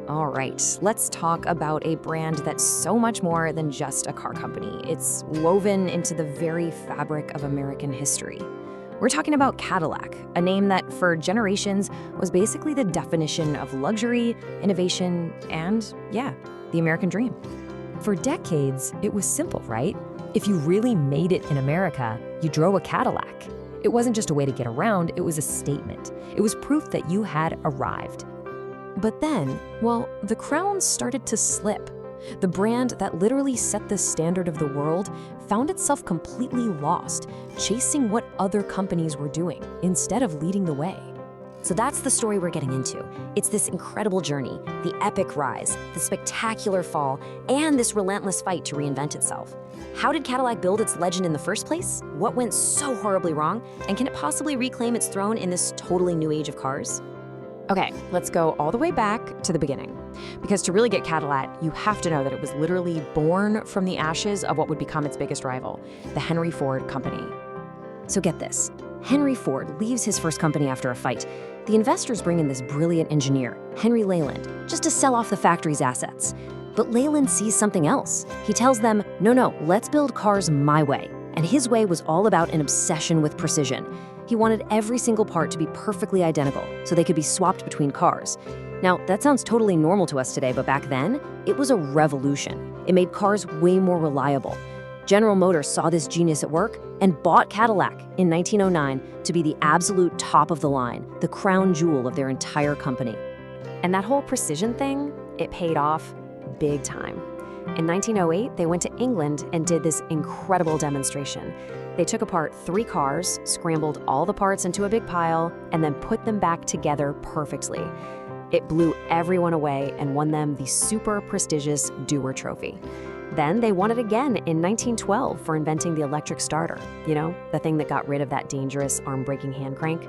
All right, let's talk about a brand that's so much more than just a car company. It's woven into the very fabric of American history. We're talking about Cadillac, a name that for generations was basically the definition of luxury, innovation, and, yeah, the American dream. For decades, it was simple, right? If you really made it in America, you drove a Cadillac. It wasn't just a way to get around, it was a statement. It was proof that you had arrived. But then, well, the crown started to slip. The brand that literally set the standard of the world found itself completely lost, chasing what other companies were doing instead of leading the way. So that's the story we're getting into. It's this incredible journey, the epic rise, the spectacular fall, and this relentless fight to reinvent itself. How did Cadillac build its legend in the first place? What went so horribly wrong? And can it possibly reclaim its throne in this totally new age of cars? Okay, let's go all the way back to the beginning. Because to really get Cadillac, you have to know that it was literally born from the ashes of what would become its biggest rival, the Henry Ford Company. So get this, Henry Ford leaves his first company after a fight. The investors bring in this brilliant engineer, Henry Leyland, just to sell off the factory's assets. But Leyland sees something else. He tells them, no, let's build cars my way. And his way was all about an obsession with precision. He wanted every single part to be perfectly identical so they could be swapped between cars. Now, that sounds totally normal to us today, but back then, it was a revolution. It made cars way more reliable. General Motors saw this genius at work and bought Cadillac in 1909 to be the absolute top of the line, the crown jewel of their entire company. And that whole precision thing, it paid off big time. In 1908, they went to England and did this incredible demonstration. They took apart 3 cars, scrambled all the parts into a big pile, and then put them back together perfectly. It blew everyone away and won them the super prestigious Dewar Trophy. Then they won it again in 1912 for inventing the electric starter, the thing that got rid of that dangerous arm-breaking hand crank.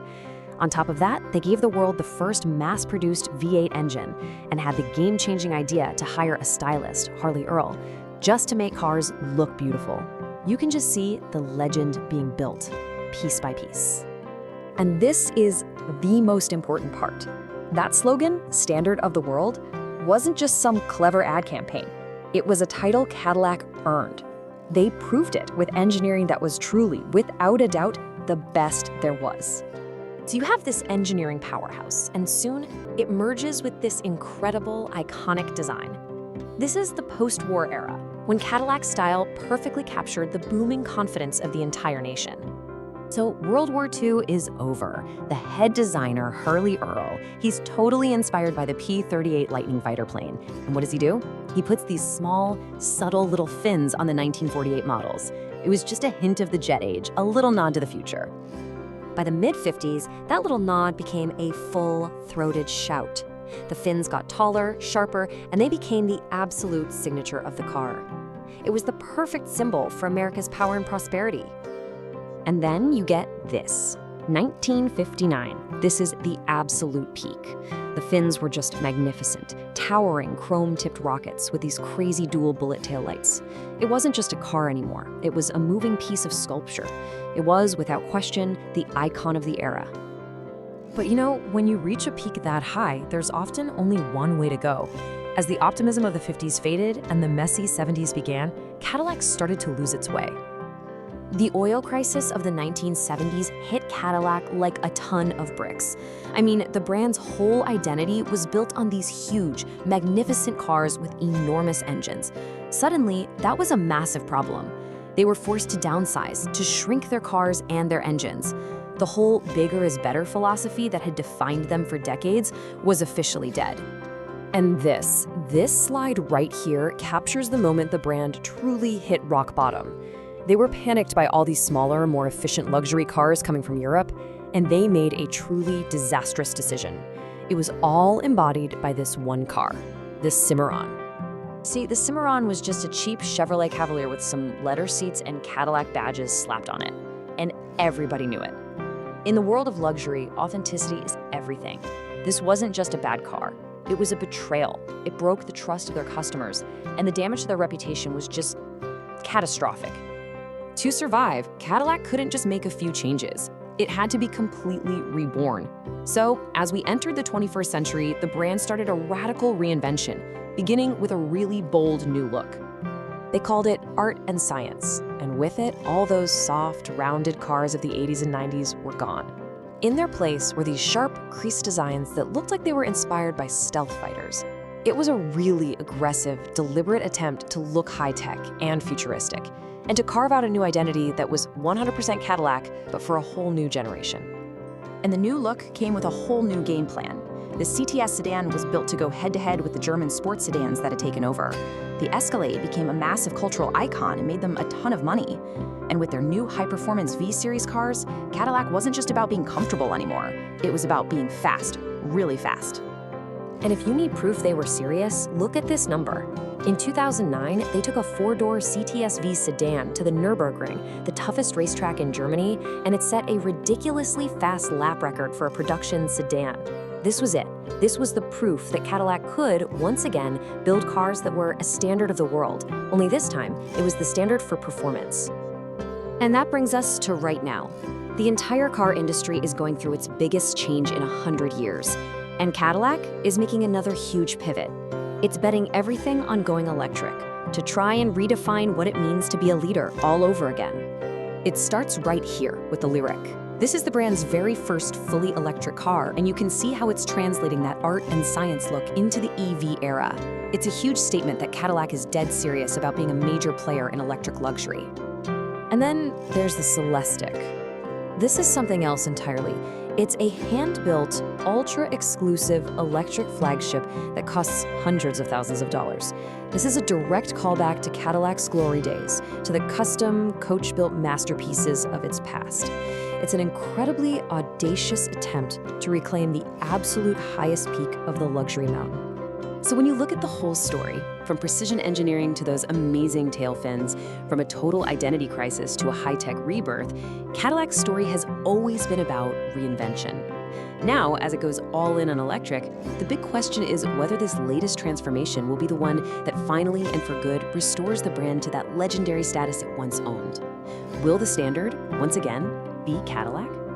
On top of that, they gave the world the first mass-produced V8 engine and had the game-changing idea to hire a stylist, Harley Earl, just to make cars look beautiful. You can just see the legend being built, piece by piece. And this is the most important part. That slogan, Standard of the World, wasn't just some clever ad campaign. It was a title Cadillac earned. They proved it with engineering that was truly, without a doubt, the best there was. So you have this engineering powerhouse, and soon it merges with this incredible, iconic design. This is the post-war era, when Cadillac style perfectly captured the booming confidence of the entire nation. So World War II is over. The head designer, Harley Earl, he's totally inspired by the P-38 Lightning fighter plane. And what does he do? He puts these small, subtle little fins on the 1948 models. It was just a hint of the jet age, a little nod to the future. By the mid-50s, that little nod became a full-throated shout. The fins got taller, sharper, and they became the absolute signature of the car. It was the perfect symbol for America's power and prosperity. And then you get this, 1959. This is the absolute peak. The fins were just magnificent, towering chrome-tipped rockets with these crazy dual bullet taillights. It wasn't just a car anymore. It was a moving piece of sculpture. It was, without question, the icon of the era. But when you reach a peak that high, there's often only one way to go. As the optimism of the 50s faded and the messy 70s began, Cadillac started to lose its way. The oil crisis of the 1970s hit Cadillac like a ton of bricks. I mean, the brand's whole identity was built on these huge, magnificent cars with enormous engines. Suddenly, that was a massive problem. They were forced to downsize, to shrink their cars and their engines. The whole bigger is better philosophy that had defined them for decades was officially dead. And this slide right here captures the moment the brand truly hit rock bottom. They were panicked by all these smaller, more efficient luxury cars coming from Europe, and they made a truly disastrous decision. It was all embodied by this one car, the Cimarron. See, the Cimarron was just a cheap Chevrolet Cavalier with some leather seats and Cadillac badges slapped on it, and everybody knew it. In the world of luxury, authenticity is everything. This wasn't just a bad car. It was a betrayal. It broke the trust of their customers, and the damage to their reputation was just catastrophic. To survive, Cadillac couldn't just make a few changes. It had to be completely reborn. So, as we entered the 21st century, the brand started a radical reinvention, beginning with a really bold new look. They called it art and science, and with it, all those soft, rounded cars of the 80s and 90s were gone. In their place were these sharp, creased designs that looked like they were inspired by stealth fighters. It was a really aggressive, deliberate attempt to look high-tech and futuristic, and to carve out a new identity that was 100% Cadillac, but for a whole new generation. And the new look came with a whole new game plan. The CTS sedan was built to go head-to-head with the German sports sedans that had taken over. The Escalade became a massive cultural icon and made them a ton of money. And with their new high-performance V-Series cars, Cadillac wasn't just about being comfortable anymore. It was about being fast, really fast. And if you need proof they were serious, look at this number. In 2009, they took a 4-door CTS-V sedan to the Nürburgring, the toughest racetrack in Germany, and it set a ridiculously fast lap record for a production sedan. This was it. This was the proof that Cadillac could, once again, build cars that were a standard of the world. Only this time, it was the standard for performance. And that brings us to right now. The entire car industry is going through its biggest change in 100 years. And Cadillac is making another huge pivot. It's betting everything on going electric to try and redefine what it means to be a leader all over again. It starts right here with the Lyriq. This is the brand's very first fully electric car, and you can see how it's translating that art and science look into the EV era. It's a huge statement that Cadillac is dead serious about being a major player in electric luxury. And then there's the Celestiq. This is something else entirely. It's a hand-built, ultra-exclusive electric flagship that costs hundreds of thousands of dollars. This is a direct callback to Cadillac's glory days, to the custom, coach-built masterpieces of its past. It's an incredibly audacious attempt to reclaim the absolute highest peak of the luxury mountain. So when you look at the whole story, from precision engineering to those amazing tail fins, from a total identity crisis to a high-tech rebirth, Cadillac's story has always been about reinvention. Now, as it goes all in on electric, the big question is whether this latest transformation will be the one that finally and for good restores the brand to that legendary status it once owned. Will the standard, once again, be Cadillac?